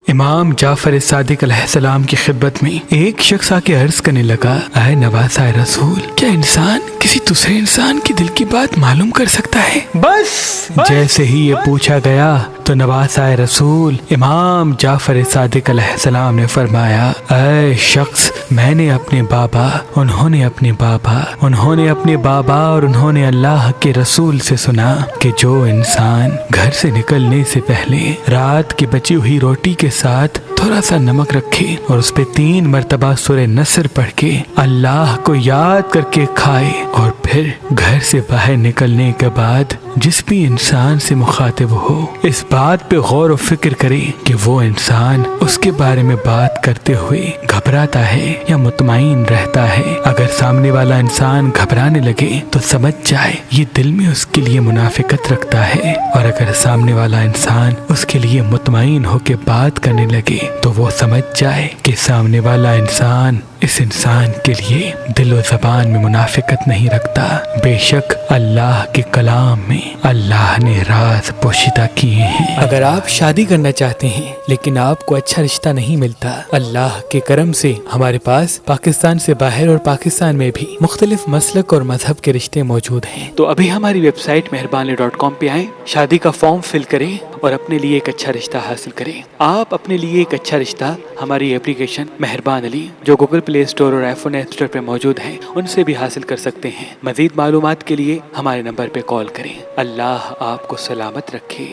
امام جعفر صادق علیہ السلام کی خدمت میں ایک شخص آ کے عرض کرنے لگا، اے نواسہ رسول، کیا انسان کسی دوسرے انسان کی دل کی بات معلوم کر سکتا ہے؟ بس جیسے ہی یہ پوچھا گیا تو نواسہ رسول امام جعفر صادق علیہ السلام نے فرمایا، اے شخص، میں نے اپنے بابا، انہوں نے اپنے بابا، انہوں نے اپنے بابا اور انہوں نے اللہ کے رسول سے سنا کہ جو انسان گھر سے نکلنے سے پہلے رات کی بچی ہوئی روٹی کے ساتھ تھوڑا سا نمک رکھے اور اس پہ 3 مرتبہ سورہ نصر پڑھ کے اللہ کو یاد کر کے کھائے، اور پھر گھر سے باہر نکلنے کے بعد جس بھی انسان سے مخاطب ہو اس بات پہ غور و فکر کرے کہ وہ انسان اس کے بارے میں بات کرتے ہوئے گھبراتا ہے یا مطمئن رہتا ہے۔ اگر سامنے والا انسان گھبرانے لگے تو سمجھ جائے یہ دل میں اس کے لیے منافقت رکھتا ہے، اور اگر سامنے والا انسان اس کے لیے مطمئن ہو کے بات کرنے لگے تو وہ سمجھ جائے کہ سامنے والا انسان اس انسان کے لیے دل و زبان میں منافقت نہیں رکھتا۔ بے شک اللہ کے کلام میں اللہ نے راز پوشیدہ کیے ہیں۔ اگر آپ شادی کرنا چاہتے ہیں لیکن آپ کو اچھا رشتہ نہیں ملتا، اللہ کے کرم سے ہمارے پاس پاکستان سے باہر اور پاکستان میں بھی مختلف مسلک اور مذہب کے رشتے موجود ہیں، تو ابھی ہماری ویب سائٹ مہربانی.com پہ آئیں، شادی کا فارم فل کریں اور اپنے لیے ایک اچھا رشتہ حاصل کریں۔ آپ اپنے لیے ایک اچھا رشتہ ہماری اپلیکیشن مہربان علی جو گوگل پلے اسٹور اور آئی فون ایپ اسٹور پہ موجود ہے ان سے بھی حاصل کر سکتے ہیں۔ مزید معلومات کے لیے ہمارے نمبر پہ کال کریں۔ اللہ آپ کو سلامت رکھے۔